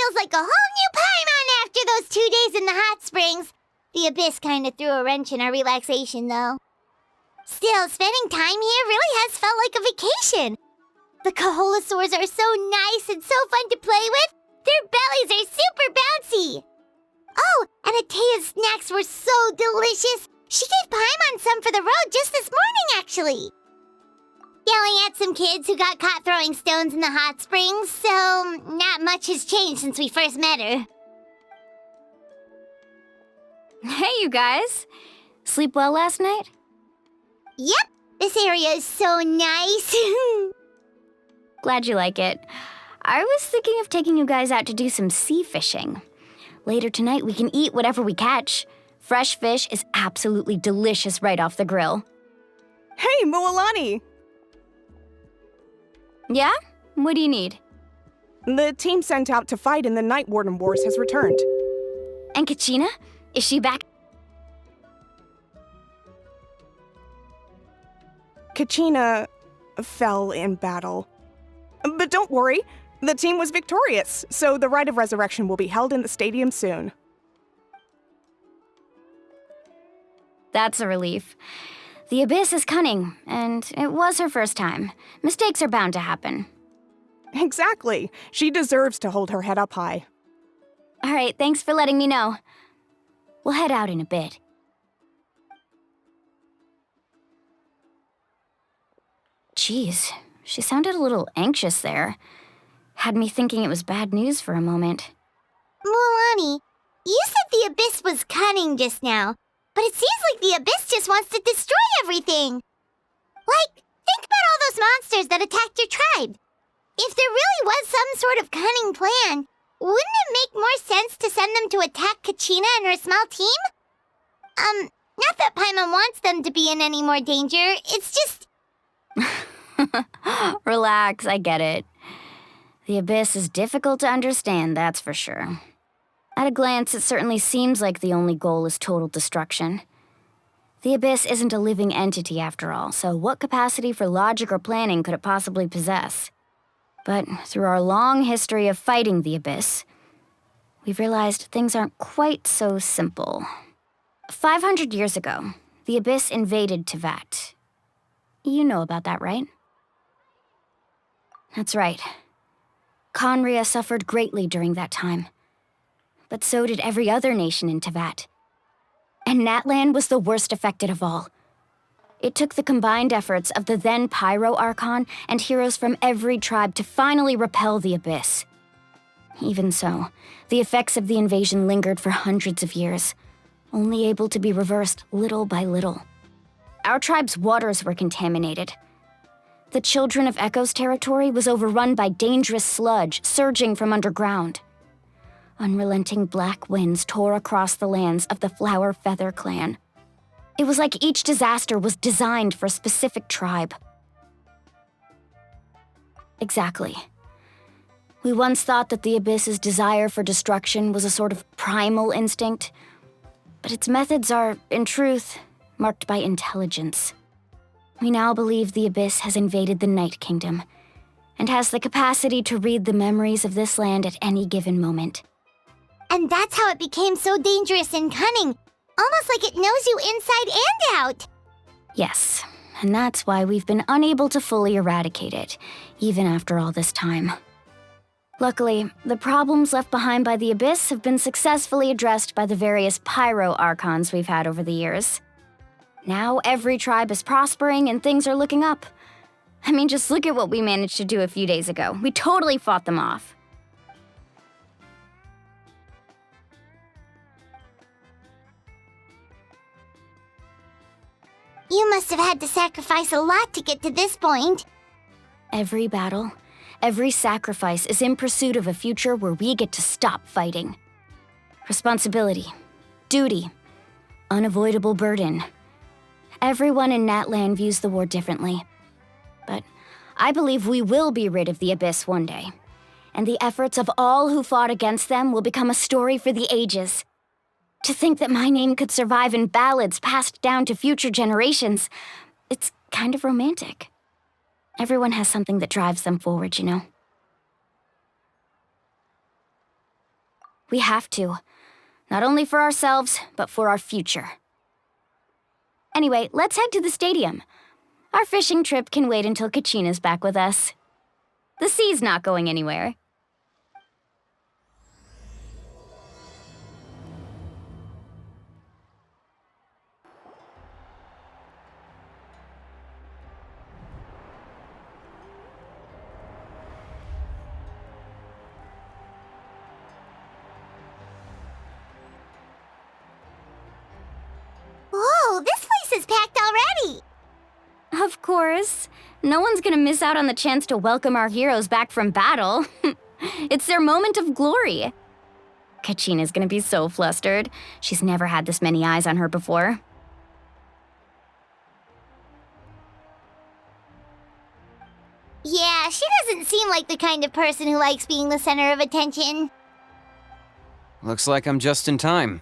feels like a whole new Paimon after those 2 days in the hot springs. The Abyss kind of threw a wrench in our relaxation, though. Still, spending time here really has felt like a vacation. The Kaholasaurs are so nice and so fun to play with. Their bellies are super bouncy. Oh, and Atea's snacks were so delicious. She gave Paimon some for the road just this morning, actually. Yelling at some kids who got caught throwing stones in the hot springs, so not much has changed since we first met her. Hey, you guys. Sleep well last night? Yep, this area is so nice. Glad you like it. I was thinking of taking you guys out to do some sea fishing. Later tonight, we can eat whatever we catch. Fresh fish is absolutely delicious right off the grill. Hey, Moalani! Yeah? What do you need? The team sent out to fight in the Night Warden Wars has returned. And KACHINA? Is she back? KACHINA fell in battle. But don't worry, the team was victorious, so the Rite of Resurrection will be held in the stadium soon. That's a relief. The Abyss is cunning, and it was her first time. Mistakes are bound to happen. Exactly. She deserves to hold her head up high. All right, thanks for letting me know. We'll head out in a bit. Jeez, she sounded a little anxious there. Had me thinking it was bad news for a moment. Moalani, you said the Abyss was cunning just now, but it seems like the Abyss just wants to destroy everything. Like, think about all those monsters that attacked your tribe. If there really was some sort of cunning plan, wouldn't it make more sense to send them to attack KACHINA and her small team? Not that Paimon wants them to be in any more danger, it's just... Relax, I get it. The Abyss is difficult to understand, that's for sure. At a glance, it certainly seems like the only goal is total destruction. The Abyss isn't a living entity after all, so what capacity for logic or planning could it possibly possess? But through our long history of fighting the Abyss, we've realized things aren't quite so simple. 500 years ago, the Abyss invaded Teyvat. You know about that, right? That's right. Khaenri'ah suffered greatly during that time. But so did every other nation in Teyvat. And Natlan was the worst affected of all. It took the combined efforts of the then Pyro Archon and heroes from every tribe to finally repel the Abyss. Even so, the effects of the invasion lingered for hundreds of years, only able to be reversed little by little. Our tribe's waters were contaminated. The Children of Echo's territory was overrun by dangerous sludge surging from underground. Unrelenting black winds tore across the lands of the Flower Feather clan. It was like each disaster was designed for a specific tribe. Exactly. We once thought that the Abyss's desire for destruction was a sort of primal instinct, but its methods are, in truth, marked by intelligence. We now believe the Abyss has invaded the Night Kingdom, and has the capacity to read the memories of this land at any given moment. And that's how it became so dangerous and cunning, almost like it knows you inside and out. Yes, and that's why we've been unable to fully eradicate it, even after all this time. Luckily, the problems left behind by the Abyss have been successfully addressed by the various Pyro Archons we've had over the years. Now every tribe is prospering and things are looking up. I mean, just look at what we managed to do a few days ago. We totally fought them off. You must have had to sacrifice a lot to get to this point. Every battle, every sacrifice is in pursuit of a future where we get to stop fighting. Responsibility, duty, unavoidable burden. Everyone in Natlan views the war differently. But I believe we will be rid of the Abyss one day. And the efforts of all who fought against them will become a story for the ages. To think that my name could survive in ballads passed down to future generations, it's kind of romantic. Everyone has something that drives them forward, you know? We have to. Not only for ourselves, but for our future. Anyway, let's head to the stadium. Our fishing trip can wait until Kachina's back with us. The sea's not going anywhere. Whoa, this place is packed already! Of course. No one's gonna miss out on the chance to welcome our heroes back from battle. It's their moment of glory. Kachina's gonna be so flustered. She's never had this many eyes on her before. Yeah, she doesn't seem like the kind of person who likes being the center of attention. Looks like I'm just in time.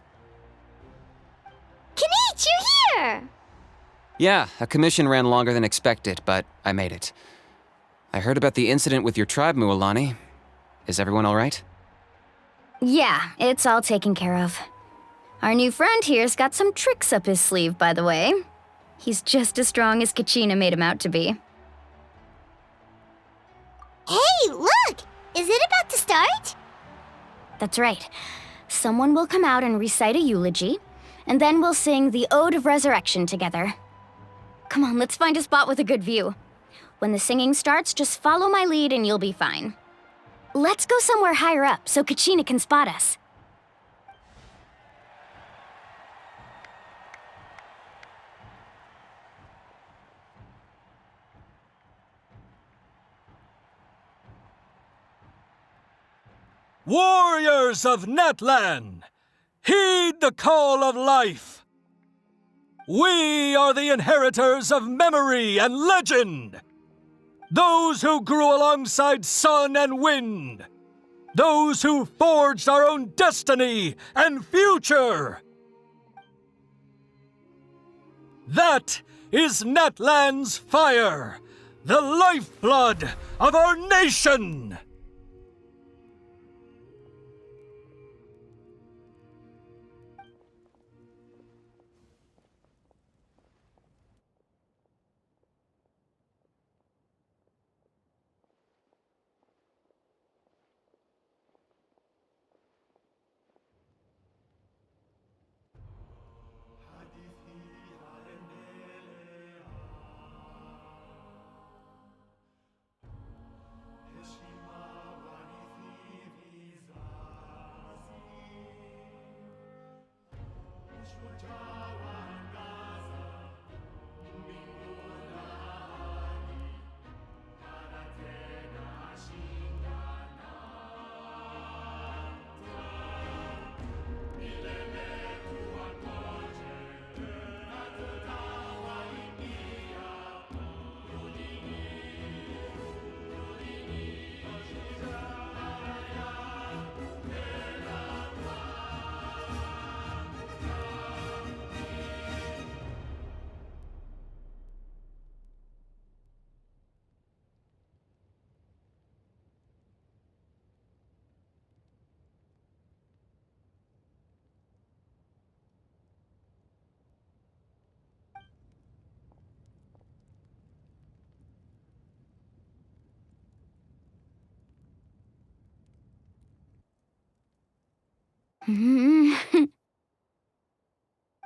Kanich, you're here! Yeah, a commission ran longer than expected, but I made it. I heard about the incident with your tribe, Mualani. Is everyone all right? Yeah, it's all taken care of. Our new friend here's got some tricks up his sleeve, by the way. He's just as strong as Kachina made him out to be. Hey, look! Is it about to start? That's right. Someone will come out and recite a eulogy, and then we'll sing the Ode of Resurrection together. Come on, let's find a spot with a good view. When the singing starts, just follow my lead and you'll be fine. Let's go somewhere higher up so Kachina can spot us. Warriors of Natlan, heed the call of life. We are the inheritors of memory and legend. Those who grew alongside sun and wind. Those who forged our own destiny and future. That is Natlan's fire, the lifeblood of our nation.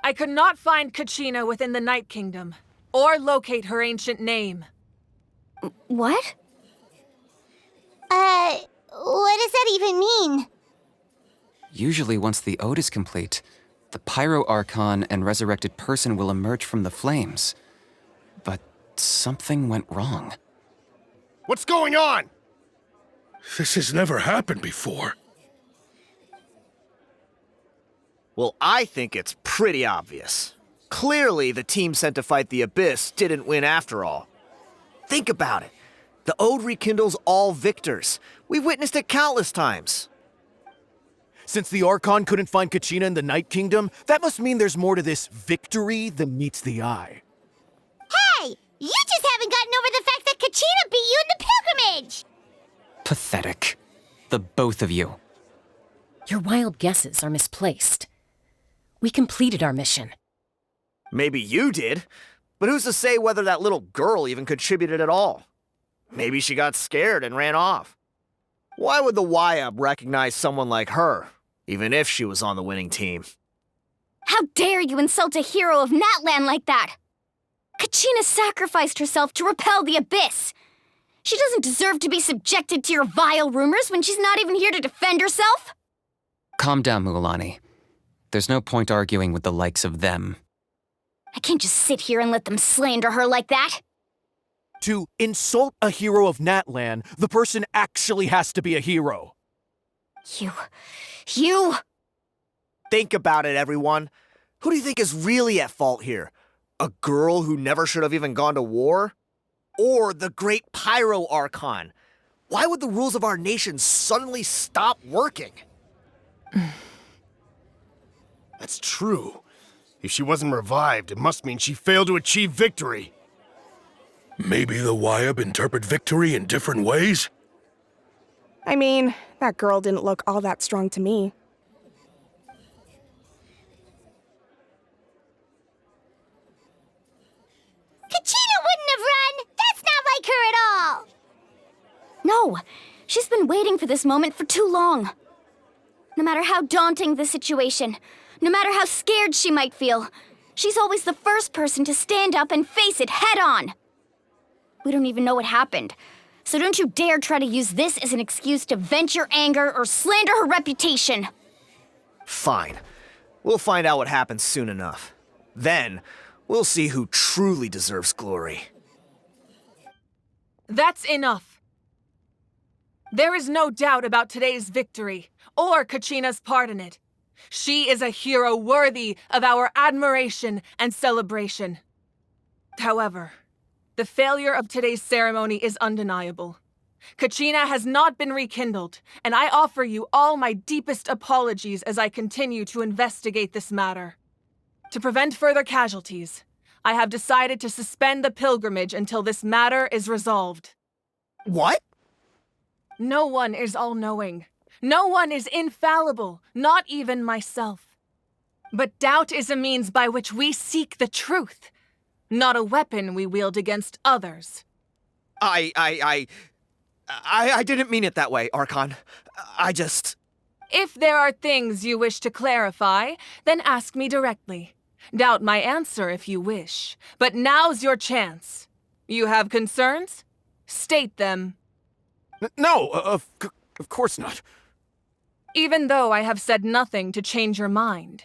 I could not find Kachina within the Night Kingdom, or locate her ancient name. What? What does that even mean? Usually once the ode is complete, the Pyro Archon and resurrected person will emerge from the flames. But something went wrong. What's going on? This has never happened before. Well, I think it's pretty obvious. Clearly, the team sent to fight the Abyss didn't win after all. Think about it. The Ode rekindles all victors. We've witnessed it countless times. Since the Archon couldn't find Kachina in the Night Kingdom, that must mean there's more to this victory than meets the eye. Hey! You just haven't gotten over the fact that Kachina beat you in the pilgrimage! Pathetic. The both of you. Your wild guesses are misplaced. We completed our mission. Maybe you did, but who's to say whether that little girl even contributed at all? Maybe she got scared and ran off. Why would the YUB recognize someone like her, even if she was on the winning team? How dare you insult a hero of Natlan like that? Kachina sacrificed herself to repel the Abyss. She doesn't deserve to be subjected to your vile rumors when she's not even here to defend herself. Calm down, Mualani. There's no point arguing with the likes of them. I can't just sit here and let them slander her like that. To insult a hero of Natlan, the person actually has to be a hero. You... Think about it, everyone. Who do you think is really at fault here? A girl who never should have even gone to war? Or the great Pyro Archon? Why would the rules of our nation suddenly stop working? That's true. If she wasn't revived, it must mean she failed to achieve victory. Maybe the YUB interpret victory in different ways? I mean, that girl didn't look all that strong to me. Kachina wouldn't have run! That's not like her at all! No, she's been waiting for this moment for too long. No matter how daunting the situation, no matter how scared she might feel, she's always the first person to stand up and face it head on. We don't even know what happened, so don't you dare try to use this as an excuse to vent your anger or slander her reputation. Fine. We'll find out what happens soon enough. Then, we'll see who truly deserves glory. That's enough. There is no doubt about today's victory, or Kachina's part in it. She is a hero worthy of our admiration and celebration. However, the failure of today's ceremony is undeniable. Kachina has not been rekindled, and I offer you all my deepest apologies as I continue to investigate this matter. To prevent further casualties, I have decided to suspend the pilgrimage until this matter is resolved. What? No one is all-knowing. No one is infallible, not even myself. But doubt is a means by which we seek the truth, not a weapon we wield against others. I didn't mean it that way, Archon. I just... If there are things you wish to clarify, then ask me directly. Doubt my answer if you wish. But now's your chance. You have concerns? State them. No, of course not. Even though I have said nothing to change your mind,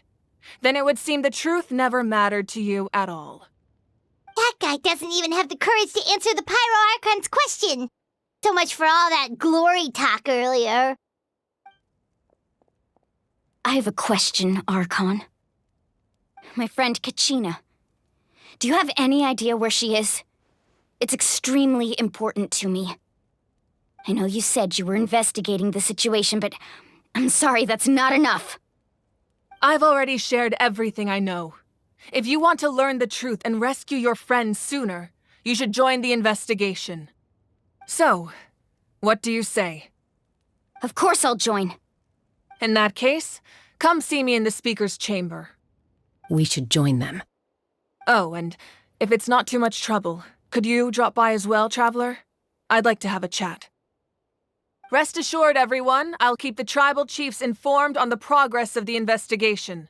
then it would seem the truth never mattered to you at all. That guy doesn't even have the courage to answer the Pyro Archon's question. So much for all that glory talk earlier. I have a question, Archon. My friend Kachina. Do you have any idea where she is? It's extremely important to me. I know you said you were investigating the situation, but I'm sorry, that's not enough. I've already shared everything I know. If you want to learn the truth and rescue your friend sooner, you should join the investigation. So, what do you say? Of course I'll join. In that case, come see me in the speaker's chamber. We should join them. Oh, and if it's not too much trouble, could you drop by as well, Traveler? I'd like to have a chat. Rest assured, everyone, I'll keep the tribal chiefs informed on the progress of the investigation.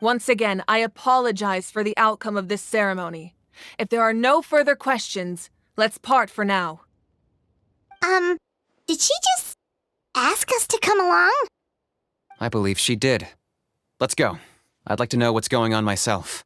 Once again, I apologize for the outcome of this ceremony. If there are no further questions, let's part for now. Did she just ask us to come along? I believe she did. Let's go. I'd like to know what's going on myself.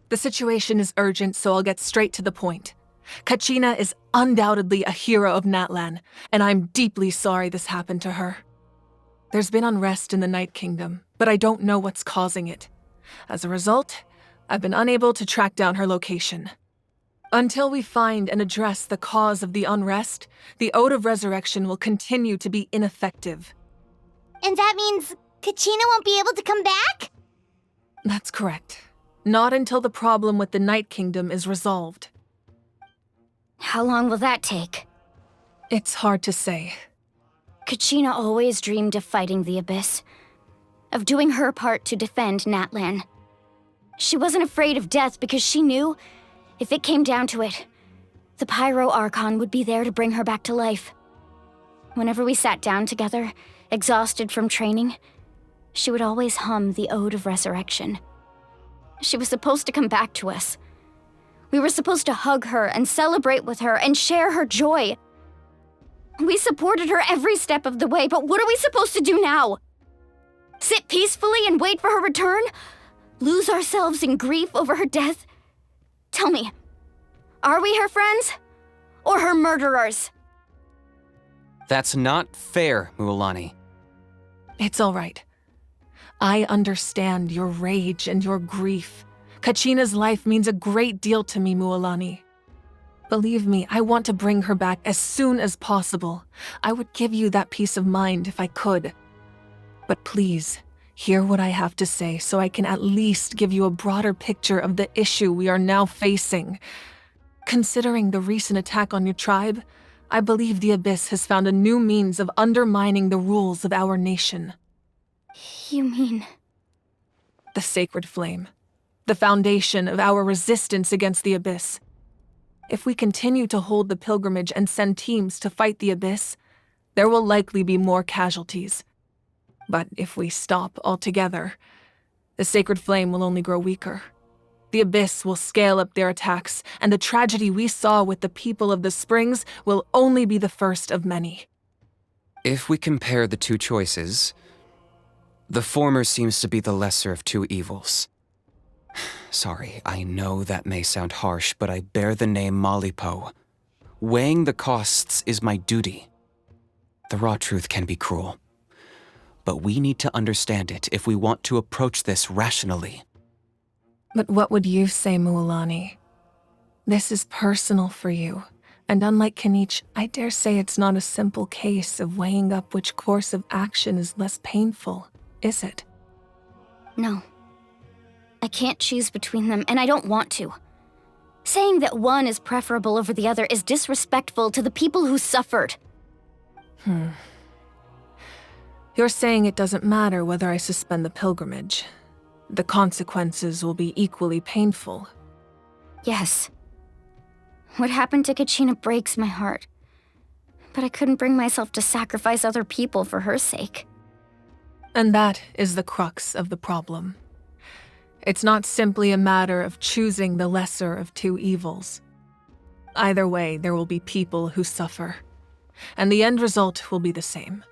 The situation is urgent, so I'll get straight to the point. Kachina is undoubtedly a hero of Natlan, and I'm deeply sorry this happened to her. There's been unrest in the Night Kingdom, but I don't know what's causing it. As a result, I've been unable to track down her location. Until we find and address the cause of the unrest, the Ode of Resurrection will continue to be ineffective. And that means Kachina won't be able to come back? That's correct. Not until the problem with the Night Kingdom is resolved. How long will that take? It's hard to say. Kachina always dreamed of fighting the Abyss, of doing her part to defend Natlan. She wasn't afraid of death because she knew, if it came down to it, the Pyro Archon would be there to bring her back to life. Whenever we sat down together, exhausted from training, she would always hum the Ode of Resurrection. She was supposed to come back to us. We were supposed to hug her and celebrate with her and share her joy. We supported her every step of the way, but what are we supposed to do now? Sit peacefully and wait for her return? Lose ourselves in grief over her death? Tell me, are we her friends? Or her murderers? That's not fair, Mualani. It's all right. I understand your rage and your grief. Kachina's life means a great deal to me, Mualani. Believe me, I want to bring her back as soon as possible. I would give you that peace of mind if I could. But please, hear what I have to say so I can at least give you a broader picture of the issue we are now facing. Considering the recent attack on your tribe, I believe the Abyss has found a new means of undermining the rules of our nation. You mean... The Sacred Flame. The foundation of our resistance against the Abyss. If we continue to hold the pilgrimage and send teams to fight the Abyss, there will likely be more casualties. But if we stop altogether, the Sacred Flame will only grow weaker. The Abyss will scale up their attacks, and the tragedy we saw with the people of the Springs will only be the first of many. If we compare the two choices, the former seems to be the lesser of two evils. Sorry, I know that may sound harsh, but I bear the name Malipo. Weighing the costs is my duty. The raw truth can be cruel, but we need to understand it if we want to approach this rationally. But what would you say, Mualani? This is personal for you, and unlike Kanich, I dare say it's not a simple case of weighing up which course of action is less painful, is it? No. I can't choose between them, and I don't want to. Saying that one is preferable over the other is disrespectful to the people who suffered. You're saying it doesn't matter whether I suspend the pilgrimage. The consequences will be equally painful. Yes. What happened to Kachina breaks my heart. But I couldn't bring myself to sacrifice other people for her sake. And that is the crux of the problem. It's not simply a matter of choosing the lesser of two evils. Either way, there will be people who suffer, and the end result will be the same.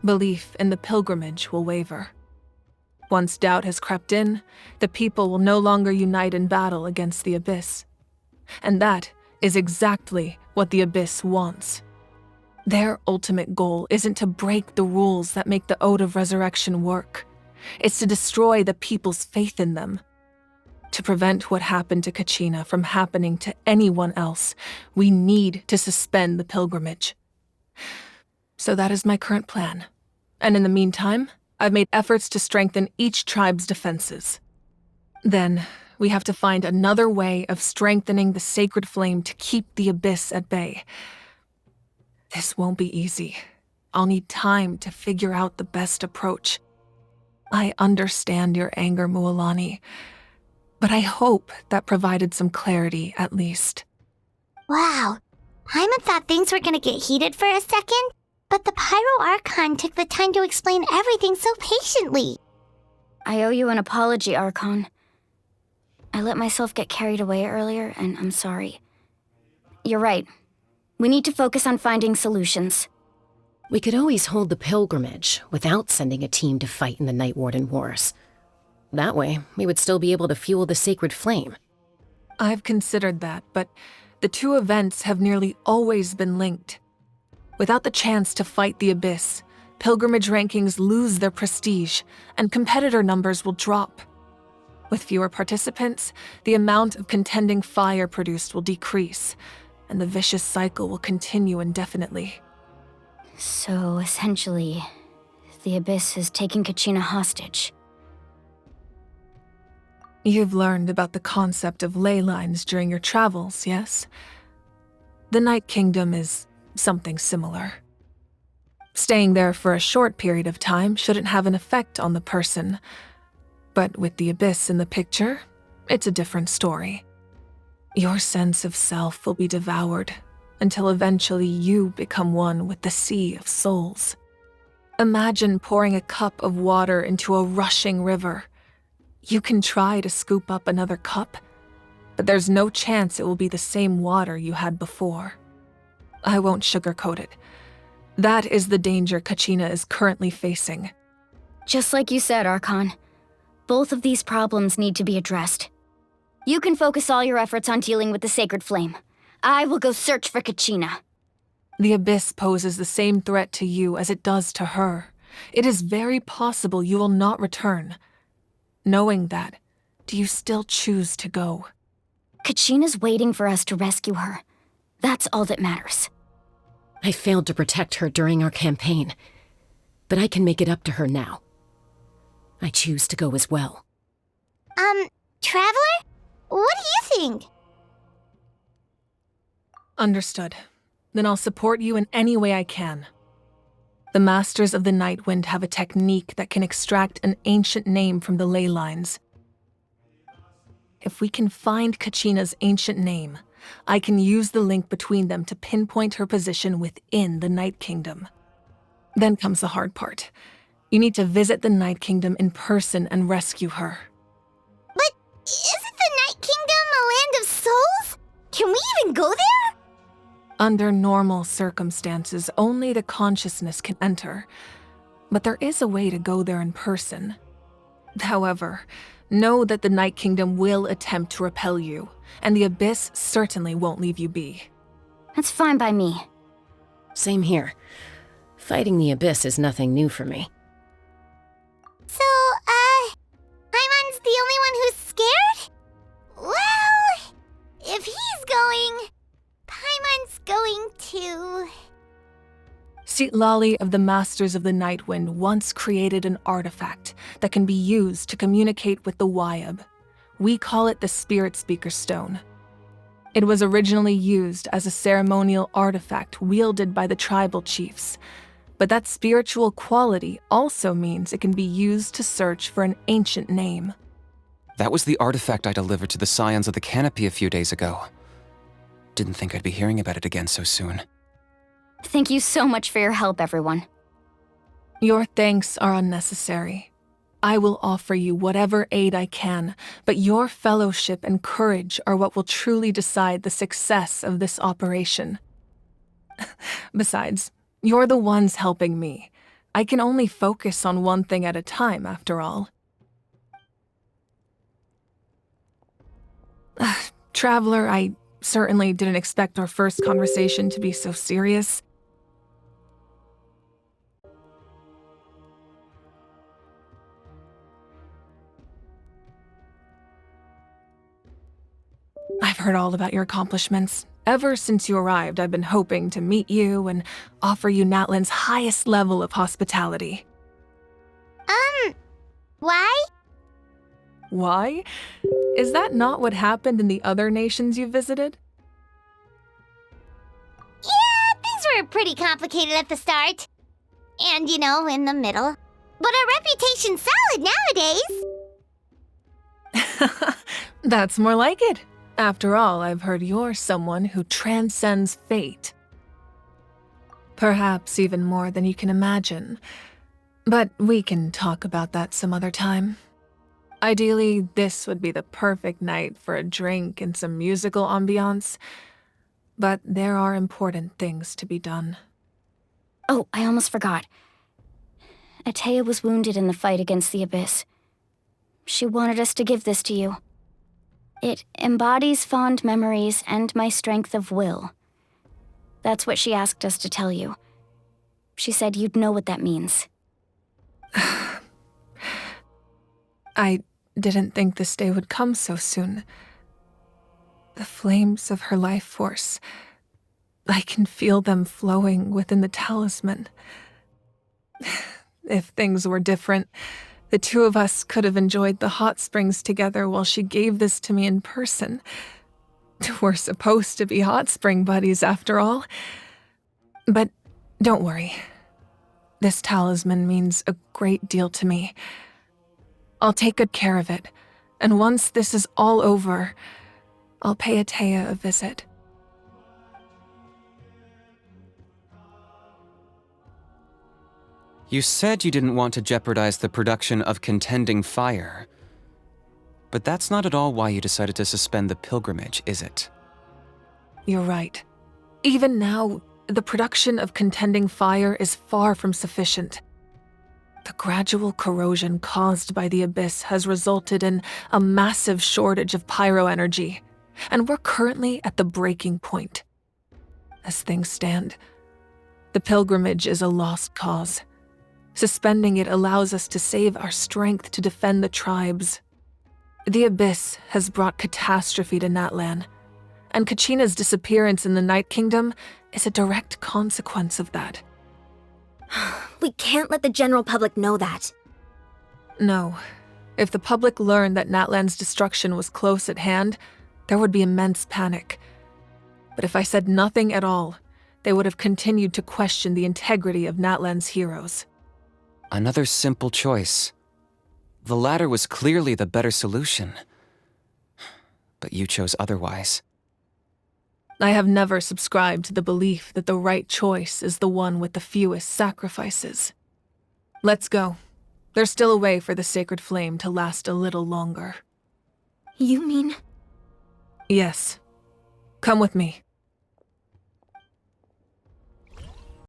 Belief in the pilgrimage will waver. Once doubt has crept in, the people will no longer unite in battle against the Abyss. And that is exactly what the Abyss wants. Their ultimate goal isn't to break the rules that make the Ode of Resurrection work. It's to destroy the people's faith in them. To prevent what happened to Kachina from happening to anyone else, we need to suspend the pilgrimage. So that is my current plan. And in the meantime, I've made efforts to strengthen each tribe's defenses. Then, we have to find another way of strengthening the Sacred Flame to keep the Abyss at bay. This won't be easy. I'll need time to figure out the best approach. I understand your anger, Mualani, but I hope that provided some clarity at least. Wow. Paimon thought things were gonna get heated for a second, but the Pyro Archon took the time to explain everything so patiently. I owe you an apology, Archon. I let myself get carried away earlier, and I'm sorry. You're right. We need to focus on finding solutions. We could always hold the pilgrimage without sending a team to fight in the Night Warden Wars. That way, we would still be able to fuel the Sacred Flame. I've considered that, but the two events have nearly always been linked. Without the chance to fight the Abyss, pilgrimage rankings lose their prestige, and competitor numbers will drop. With fewer participants, the amount of contending fire produced will decrease, and the vicious cycle will continue indefinitely. So, essentially, the Abyss has taken Kachina hostage. You've learned about the concept of ley lines during your travels, yes? The Night Kingdom is something similar. Staying there for a short period of time shouldn't have an effect on the person. But with the Abyss in the picture, it's a different story. Your sense of self will be devoured until eventually you become one with the sea of souls. Imagine pouring a cup of water into a rushing river. You can try to scoop up another cup, but there's no chance it will be the same water you had before. I won't sugarcoat it. That is the danger Kachina is currently facing. Just like you said, Archon. Both of these problems need to be addressed. You can focus all your efforts on dealing with the Sacred Flame. I will go search for Kachina. The Abyss poses the same threat to you as it does to her. It is very possible you will not return. Knowing that, do you still choose to go? Kachina's waiting for us to rescue her. That's all that matters. I failed to protect her during our campaign, but I can make it up to her now. I choose to go as well. Traveler? What do you think? Understood. Then I'll support you in any way I can. The Masters of the Night Wind have a technique that can extract an ancient name from the ley lines. If we can find Kachina's ancient name, I can use the link between them to pinpoint her position within the Night Kingdom. Then comes the hard part. You need to visit the Night Kingdom in person and rescue her. But isn't the Night Kingdom a land of souls? Can we even go there? Under normal circumstances, only the consciousness can enter. But there is a way to go there in person. However, know that the Night Kingdom will attempt to repel you, and the Abyss certainly won't leave you be. That's fine by me. Same here. Fighting the Abyss is nothing new for me. So, Paimon's the only one who's scared? Well, if he's going, Paimon's going too. Citlali of the Masters of the Night Wind once created an artifact that can be used to communicate with the Wayab. We call it the Spirit Speaker Stone. It was originally used as a ceremonial artifact wielded by the tribal chiefs, but that spiritual quality also means it can be used to search for an ancient name. That was the artifact I delivered to the Scions of the Canopy a few days ago. Didn't think I'd be hearing about it again so soon. Thank you so much for your help, everyone. Your thanks are unnecessary. I will offer you whatever aid I can, but your fellowship and courage are what will truly decide the success of this operation. Besides, you're the ones helping me. I can only focus on one thing at a time, after all. Traveler, I certainly didn't expect our first conversation to be so serious. I've heard all about your accomplishments. Ever since you arrived, I've been hoping to meet you and offer you Natlan's highest level of hospitality. Why? Why? Is that not what happened in the other nations you visited? Yeah, things were pretty complicated at the start. And, in the middle. But our reputation's solid nowadays. That's more like it. After all, I've heard you're someone who transcends fate. Perhaps even more than you can imagine. But we can talk about that some other time. Ideally, this would be the perfect night for a drink and some musical ambiance. But there are important things to be done. Oh, I almost forgot. Atea was wounded in the fight against the Abyss. She wanted us to give this to you. It embodies fond memories and my strength of will. That's what she asked us to tell you. She said you'd know what that means. I didn't think this day would come so soon. The flames of her life force, I can feel them flowing within the talisman. If things were different, the two of us could have enjoyed the hot springs together while she gave this to me in person. We're supposed to be hot spring buddies after all. But don't worry. This talisman means a great deal to me. I'll take good care of it, and once this is all over, I'll pay Atea a visit. You said you didn't want to jeopardize the production of Contending Fire. But that's not at all why you decided to suspend the pilgrimage, is it? You're right. Even now, the production of Contending Fire is far from sufficient. The gradual corrosion caused by the Abyss has resulted in a massive shortage of pyroenergy, and we're currently at the breaking point. As things stand, the pilgrimage is a lost cause. Suspending it allows us to save our strength to defend the tribes. The Abyss has brought catastrophe to Natlan, and Kachina's disappearance in the Night Kingdom is a direct consequence of that. We can't let the general public know that. No. If the public learned that Natlan's destruction was close at hand, there would be immense panic. But if I said nothing at all, they would have continued to question the integrity of Natlan's heroes. Another simple choice. The latter was clearly the better solution. But you chose otherwise. I have never subscribed to the belief that the right choice is the one with the fewest sacrifices. Let's go. There's still a way for the sacred flame to last a little longer. You mean? Yes. Come with me.